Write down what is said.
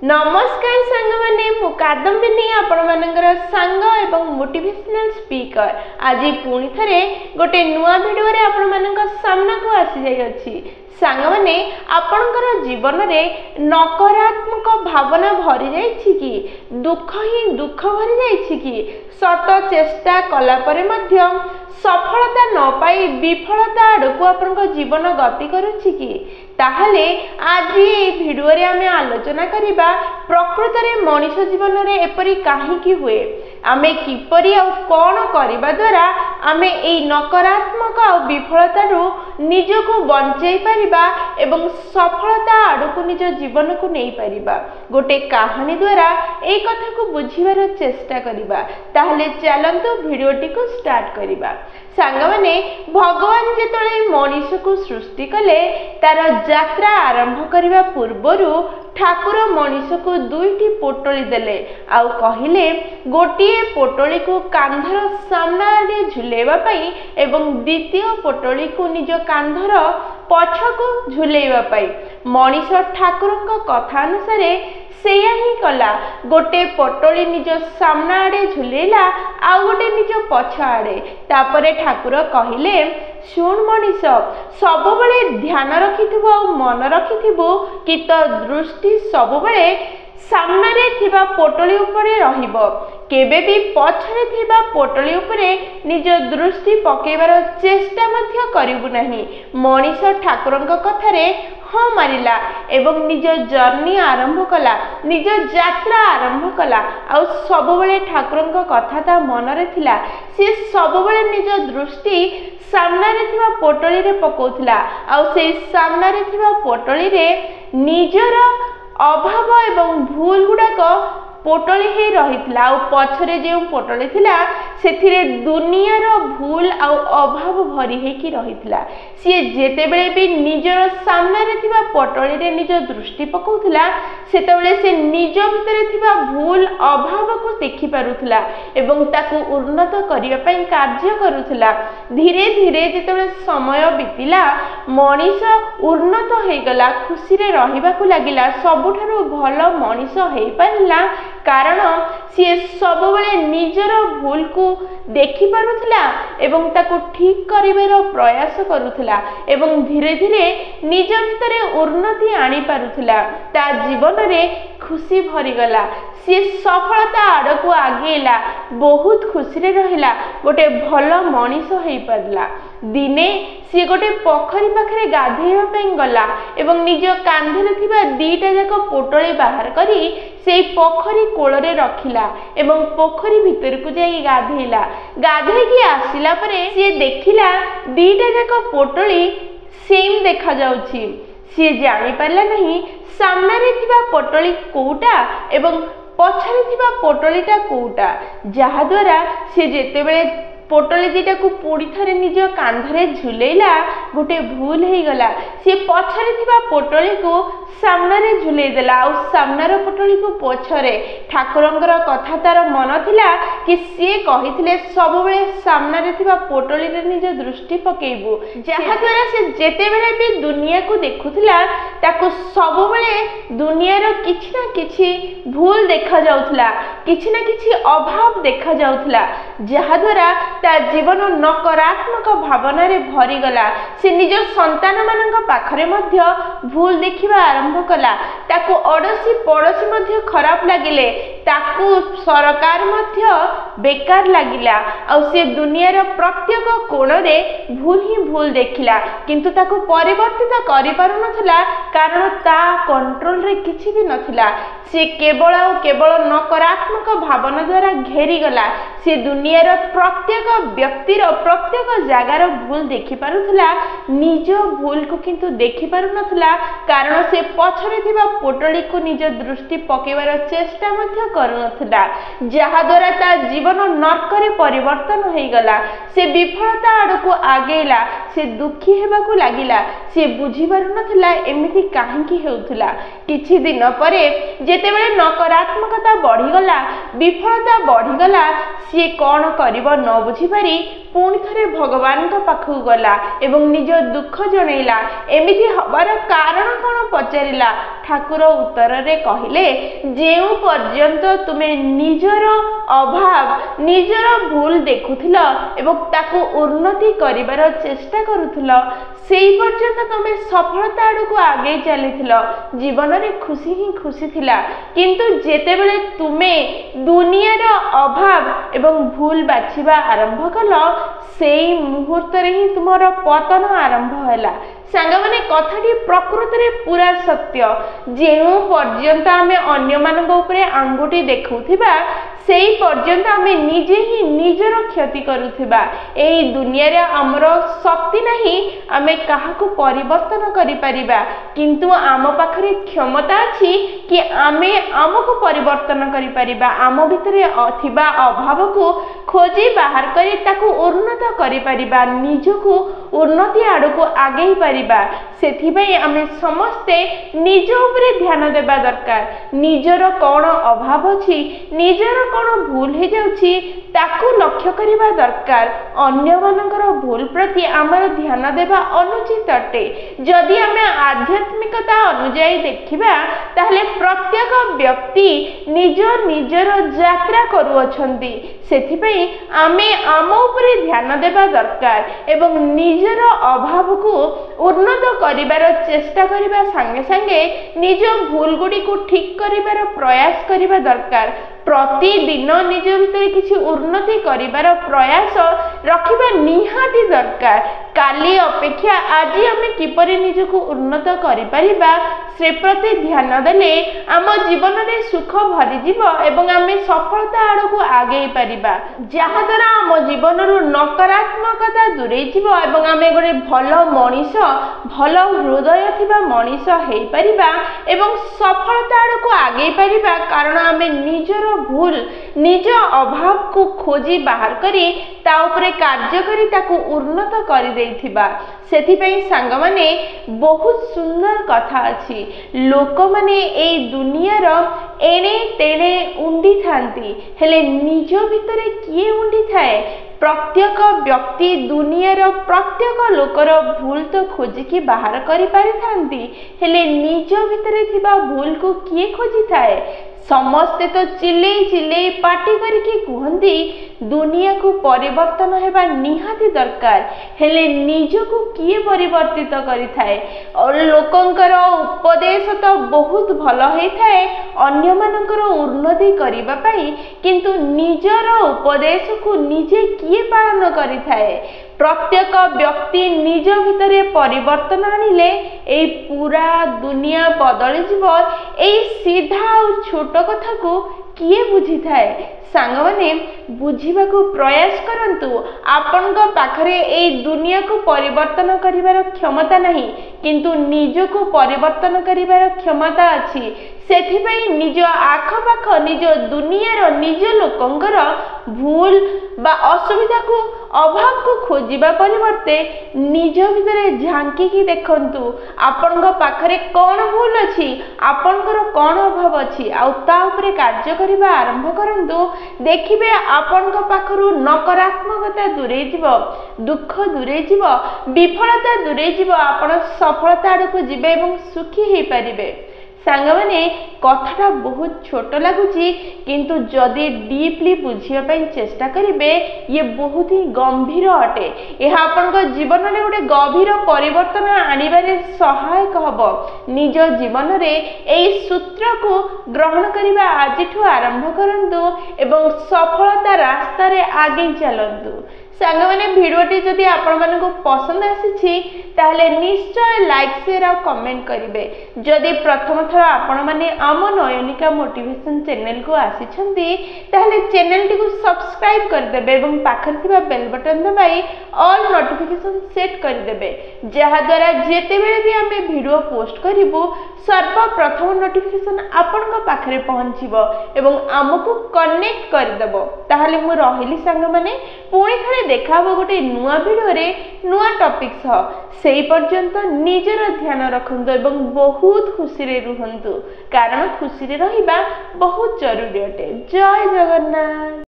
नमस्कार सांग मैंने कादम्बिनी आपण मानकर सांग एवं मोटिवेशनल स्पीकर आज पुणी थे गोटे नुआ भिडियो रे आपण मानक सामना को आसी जाई अछि। सांग माने आपणकर जीवन में नकारात्मक भावना भरी जाइछि कि दुख ही दुख भरी जाइछि कि सत चेष्टा कला परे मध्य सफलता न पाई विफलता आड़क आपन जीवन गति करुछि कि ताहले आज ये भिडियो रे आमे आलोचना करिबा प्रकृत रे मनुष्य जीवन रे एपरि काहेकि हुए आमे किपरि आ कोन करिबा द्वारा आमे एई नकारात्मक आ विफलता रु निजको बंचाई परिबा एवं सफलता आड़क निज जीवन को नहीं परिबा गोटे कहानी द्वारा एई कथा को बुझिबार चेष्टा करिबा। ताहले चलंतु भिडियोटी को स्टार्ट करिबा। सांग माने भगवान जेतले मनुष्य को सृष्टि कले तार यात्रा आरंभ करने पूर्वर ठाकुर मनुष्य को दुईटी पोटली देले आउ कहिले गोटिए पोटली को कांधर सामना रे झुलेबा पई एवं द्वितीय पोटली को निज कांधर पछको झुलेबा पई। मनुष्य ठाकुरଙ୍କ कथा अनुसार सेया ही कला गोटे पोटली निज सामना आड़े झुलेला आ गोटे निज पछ आड़े। तापरे ठाकुर कहिले शुण मनुष्य सब बळे ध्यान रखिथिबो आ मन रखिथिबो कि तो दृष्टि सब बळे सामना रे थिबा पोटली उपरे रहिबो केबे भी पछरे थिबा पोटली उपरे निज दृष्टि पकेबार चेष्टा मध्य करिबु नाही। मनुष्य ठाकुरଙ୍କ कथारे हाँ मारिला एवं निज जर्नी आरंभ कला निज यात्रा आरंभ कला आ सब बळे ठाकुरଙ୍କ कथा ता मन रे थिला से सब बळे निज दृष्टि सामना रे थिबा पोटली रे पकोथिला आ से सामना रे थिबा पोटली रे निजर अभाव एवं भूल गुड़ाक पोटली ही रहितला आ पछरे जे पोटली थिला सेथिरे दुनियार भूल आ अभाव भरी हे कि रहितला। सी जेते बेले भी निजर सामना रे थिबा पोटली रे निज दृष्टि पकोथिला सेतेबेले से निज भितरे थिबा भूल अभाव को देखि पारुथिला एवं ताकू उन्नत करिया पई कार्य करुथिला। धीरे धीरे जेतेबेले समय बीतिला मनीष उन्नत हे गला खुशी रे रहिबा को लागिला सबुठारो भल मनीष हे पारिला कारण सी सब बेले निजर भूल को देखि पारुथिला एवं ताको ठीक करिवार प्रयास करुथिला एवं धीरे धीरे निज भितरे उन्नति आनी पारुथिला। ता जीवन रे खुशी भरी गला सी सफलता आड़क आगेला बहुत खुशी रे रहिला गोटे भल मनीष हे पारला। दिने सी गोटे पोखरी पाखरे गाधेइबा पई गला एवं निज कांधरे थिबा दीटा जाक पोटली बाहर करी से पोखरी कोଳରେ रखिला एवं पोखरी भीतर को जाई गाधेइला। गाधे की आसिला परे से देखिला दीटा जाक पोटली सेम देखा जाउछि। से जानि पारला नहीं सामने रे थिबा पोटली कोउटा एवं पछरे थिबा पोटलीटा कोउटा जहा द्वारा से जेते बेले पोटली दीटा को पुड़ी थरे निज कांधरे झुलेला गोटे भूल हे गला से पछरे थिबा पोटली को सामना रे झुले देला आ सामनार पोटली को पछरे। ठाकुरंकर कथा तार मन थिला कि से कहिथिले सब बेले सामना रे थिबा पोटली रे निज दृष्टि पकेइबो जहा द्वारा से जेते बेले भी दुनिया को देखुथिला ताको सब बेले दुनियार किछि ना किछि भूल देखा जाउथला किछि ना किछि अभाव देखा जाउथला जहा द्वारा ता जीवन नकारात्मक भावना रे भरी गला। से निज संतान मानक पाखरे मध्य भूल देखिबा आरंभ कला ताको अड़ोसी पड़ोसी मध्य खराब लागिले ताको सरकार मध्य बेकार लागिला आ से दुनियार प्रत्येक कोण रे भूल ही भूल देखिला किंतु ताको परिवर्तित करि पारु नथला कारण ता कंट्रोल रे किछि भी नथिला। से केवल नकारात्मक भावना द्वारा घेरी गला। से दुनियार प्रत्येक व्यक्तिर प्रत्येक जगार भूल देखि पारुथला निज भूल को किंतु देखि पारु नथला कारण से पछरे थिबा पोटली को निज दृष्टि पकेबार चेष्टा मध्य କରୁନଥିଲା, ଯାହାଦ୍ୱାରା ତା ଜୀବନ ନର୍କରେ ପରିବର୍ତ୍ତନ ହୋଇଗଲା। ସେ ବିଫଳତା ଆଡ଼କୁ ଆଗେଇଲା, ସେ ଦୁଃଖୀ ହେବାକୁ ଲାଗିଲା। ସେ ବୁଝିପାରୁନଥିଲା ଏମିତି କାହିଁକି ହେଉଥିଲା। କିଛି ଦିନ ପରେ ଯେତେବେଳେ ନକାରାତ୍ମକତା ବଢ଼ିଗଲା, ବିଫଳତା ବଢ଼ିଗଲା, ସିଏ କ'ଣ କରିବ ନ ବୁଝିପାରି ପୁଣି ଥରେ ଭଗବାନଙ୍କ ପାଖକୁ ଗଲା ଏବଂ ନିଜ ଦୁଃଖ ଜଣେଇଲା। ଏମିତି ହେବାର କାରଣ କ'ଣ ପଚାରିଲା। ଠାକୁର ଉତ୍ତରରେ କହିଲେ, ଯେଉଁ ପର୍ଯ୍ୟନ୍ତ ତୁମେ ନିଜର ଅଭାବ, ନିଜର ଭୁଲ ଦେଖୁଥିଲ ଏବଂ ତାକୁ ଉନ୍ନତି କରିବାର ଚେଷ୍ଟା କରୁଥିଲ, ସେହି ପର୍ଯ୍ୟନ୍ତ ତୁମେ ସଫଳତା ଆଡ଼କୁ ଆଗେଇ ଚାଲିଥିଲ, ଜୀବନରେ ଖୁସି ହିଁ ଖୁସି ଥିଲା। କିନ୍ତୁ ଯେତେବେଳେ ତୁମେ ଦୁନିଆର ଅଭାବ ଏବଂ ଭୁଲ ବାଛିବା ଆରମ୍ଭ କଲ, ସେଇ ମୁହୂର୍ତ୍ତରେ ହିଁ ତୁମର ପତନ ଆରମ୍ଭ ହେଲା। ସାଙ୍ଗମାନେ, କଥାଟି ପ୍ରକୃତରେ ପୁରା ସତ୍ୟ। ଯେଉଁ ପର୍ଯ୍ୟନ୍ତ ଆମେ ଅନ୍ୟମାନଙ୍କ ଉପରେ ଆଙ୍ଗୁଠି ଦେଖାଉଥିବା, ସେହି ପର୍ଯ୍ୟନ୍ତ ଆମେ ନିଜେ ହିଁ ନିଜର କ୍ଷତି କରୁଥିବା। ଏହି ଦୁନିଆରେ ଆମର ଶକ୍ତି ନାହିଁ ଆମେ କାହାକୁ ପରିବର୍ତ୍ତନ କରିପାରିବା, କିନ୍ତୁ ଆମ ପାଖରେ କ୍ଷମତା ଅଛି କି ଆମେ ଆମକୁ ପରିବର୍ତ୍ତନ କରିପାରିବା। ଆମ ଭିତରେ ଥିବା ଅଭାବକୁ ଖୋଜି ବାହାର କରି ତାକୁ ଉନ୍ନତ କରିପାରିବା, ନିଜକୁ ଉନ୍ନତି ଆଡ଼କୁ ଆଗେଇ ପାରିବା। ସେଥିପାଇଁ ଆମେ ସମସ୍ତେ ନିଜ ଉପରେ ଧ୍ୟାନ ଦେବା ଦରକାର। ନିଜର କ'ଣ ଅଭାବ ଅଛି, ନିଜର କ'ଣ ଭୁଲ ହେଇଯାଉଛି, ତାକୁ ଲକ୍ଷ୍ୟ କରିବା ଦରକାର। ଅନ୍ୟମାନଙ୍କର ଭୁଲ ପ୍ରତି ଆମର ଧ୍ୟାନ ଦେବା ଅନୁଚିତ ଅଟେ। ଯଦି ଆମେ ଆଧ୍ୟାତ୍ମିକତା ଅନୁଯାୟୀ ଦେଖିବା, ତାହେଲେ ପ୍ରତ୍ୟେକ ବ୍ୟକ୍ତି ନିଜର ଯାତ୍ରା କରୁଅଛନ୍ତି। ସେଥିପାଇଁ ଆମେ ଆମ ଉପରେ ଧ୍ୟାନ ଦେବା ଦରକାର ଏବଂ ନିଜର ଅଭାବକୁ ଉନ୍ନତ କରିବାର ଚେଷ୍ଟା କରିବା ସାଙ୍ଗେ ସାଙ୍ଗେ ନିଜ ଭୁଲ ଗୁଡ଼ିକୁ ଠିକ୍ କରିବାର ପ୍ରୟାସ କରିବା ଦରକାର। ପ୍ରତିଦିନ ନିଜ ଭିତରେ କିଛି ଉନ୍ନତି କରିବାର ପ୍ରୟାସ ରଖିବା ନିହାତି ଦରକାର। କାଲି ଅପେକ୍ଷା ଆଜି ଆମେ କିପରି ନିଜକୁ ଉନ୍ନତ କରିପାରିବା, ସେ ପ୍ରତି ଧ୍ୟାନ ଦେଲେ ଆମ ଜୀବନରେ ସୁଖ ଭରିଯିବ ଏବଂ ଆମେ ସଫଳତା ଆଡ଼କୁ ଆଗେଇ ପାରିବା, ଯାହାଦ୍ୱାରା ଆମ ଜୀବନରୁ ନକାରାତ୍ମକତା ଦୂରେଇ ଯିବ ଏବଂ ଆମେ ଗୋଟେ ଭଲ ମଣିଷ, ଭଲ ହୃଦୟ ଥିବା ମଣିଷ ହେଇପାରିବା ଏବଂ ସଫଳତା ଆଡ଼କୁ ଆଗେଇ ପାରିବା। କାରଣ ଆମେ ନିଜର ଭୁଲ, ନିଜ ଅଭାବକୁ ଖୋଜି ବାହାର କରି ତା ଉପରେ କାର୍ଯ୍ୟ କରି ତାକୁ ଉନ୍ନତ କରିଦେଇଥିବା। ସେଥିପାଇଁ ସାଙ୍ଗମାନେ, ବହୁତ ସୁନ୍ଦର କଥା ଅଛି। ଲୋକମାନେ ଏଇ ଦୁନିଆର ଏଣେ ତେଣେ ଉଣ୍ଡିଥାନ୍ତି, ହେଲେ ନିଜ ଭିତରେ କିଏ ଉଣ୍ଡିଥାଏ? ପ୍ରତ୍ୟେକ ବ୍ୟକ୍ତି ଦୁନିଆର ପ୍ରତ୍ୟେକ ଲୋକର ଭୁଲ ତ ଖୋଜିକି ବାହାର କରିପାରିଥାନ୍ତି, ହେଲେ ନିଜ ଭିତରେ ଥିବା ଭୁଲକୁ କିଏ ଖୋଜିଥାଏ? ସମସ୍ତେ ତ ଚିଲେଇ ଚିଲେଇ ପାଟି କରିକି କୁହନ୍ତି ଦୁନିଆକୁ ପରିବର୍ତ୍ତନ ହେବା ନିହାତି ଦରକାର, ହେଲେ ନିଜକୁ କିଏ ପରିବର୍ତ୍ତିତ କରିଥାଏ? ଲୋକଙ୍କର ଉପଦେଶ ତ ବହୁତ ଭଲ ହେଇଥାଏ ଅନ୍ୟମାନଙ୍କର ଉନ୍ନତି କରିବା ପାଇଁ, କିନ୍ତୁ ନିଜର ଉପଦେଶକୁ ନିଜେ କିଏ ପାଳନ କରିଥାଏ? ପ୍ରତ୍ୟେକ ବ୍ୟକ୍ତି ନିଜ ଭିତରେ ପରିବର୍ତ୍ତନ ଆଣିଲେ ଏଇ ପୁରା ଦୁନିଆ ବଦଳିଯିବ। ଏଇ ସିଧା ଆଉ ଛୋଟ କଥାକୁ କିଏ ବୁଝିଥାଏ? ସାଙ୍ଗମାନେ, ବୁଝିବାକୁ ପ୍ରୟାସ କରନ୍ତୁ। ଆପଣଙ୍କ ପାଖରେ ଏଇ ଦୁନିଆକୁ ପରିବର୍ତ୍ତନ କରିବାର କ୍ଷମତା ନାହିଁ, କିନ୍ତୁ ନିଜକୁ ପରିବର୍ତ୍ତନ କରିବାର କ୍ଷମତା ଅଛି। ସେଥିପାଇଁ ନିଜ ଆଖପାଖ, ନିଜ ଦୁନିଆର, ନିଜ ଲୋକଙ୍କର ଭୁଲ ବା ଅସୁବିଧାକୁ, ଅଭାବକୁ ଖୋଜିବା ପରିବର୍ତ୍ତେ ନିଜ ଭିତରେ ଝାଙ୍କିକି ଦେଖନ୍ତୁ ଆପଣଙ୍କ ପାଖରେ କ'ଣ ଭୁଲ ଅଛି, ଆପଣଙ୍କର କ'ଣ ଅଭାବ ଅଛି, ଆଉ ତା ଉପରେ କାର୍ଯ୍ୟ କରିବା ଆରମ୍ଭ କରନ୍ତୁ। ଦେଖିବେ ଆପଣଙ୍କ ପାଖରୁ ନକାରାତ୍ମକତା ଦୂରେଇ ଯିବ, ଦୁଃଖ ଦୂରେଇ ଯିବ, ବିଫଳତା ଦୂରେଇ ଯିବ, ଆପଣ ସଫଳତା ଆଡ଼କୁ ଯିବେ ଏବଂ ସୁଖୀ ହେଇପାରିବେ। ସାଙ୍ଗମାନେ, କଥାଟା ବହୁତ ଛୋଟ ଲାଗୁଛି, କିନ୍ତୁ ଯଦି ଡିପ୍ଲି ବୁଝିବା ପାଇଁ ଚେଷ୍ଟା କରିବେ, ଇଏ ବହୁତ ହିଁ ଗମ୍ଭୀର ଅଟେ। ଏହା ଆପଣଙ୍କ ଜୀବନରେ ଗୋଟେ ଗଭୀର ପରିବର୍ତ୍ତନ ଆଣିବାରେ ସହାୟକ ହେବ। ନିଜ ଜୀବନରେ ଏହି ସୂତ୍ରକୁ ଗ୍ରହଣ କରିବା ଆଜିଠୁ ଆରମ୍ଭ କରନ୍ତୁ ଏବଂ ସଫଳତା ରାସ୍ତାରେ ଆଗେଇ ଚାଲନ୍ତୁ। सांग मैंने भिडटी जदि आपण को पसंद आसी ताहले निश्चय लाइक शेयर और कमेंट करेंगे। जदि प्रथम थर आपण मैंने आम नयनिका मोटिवेशन चैनल को आसी ताहले चैनल टी को सब्सक्राइब करदे और पाखर थिबा बेल बटन दबाई ऑल नोटिफिकेशन सेट करदे जहा द्वारा जेते बेले भी आमे वीडियो पोस्ट करिवो सर्वप्रथम नोटिफिकेशन आपण को पाखरे पहुंचीबो एवं आमको कनेक्ट करदेबो। ताहले मु रहिली सांग माने पुणी थरे देखाबो गोटे नुआ वीडियो रे नुआ टॉपिक सह सेही पर्यंत निजर ध्यान रखंतु एवं बहुत खुशी रे रुहंतु कारण खुशी रे रहिबा बहुत जरूरी अटे। जय जगन्नाथ।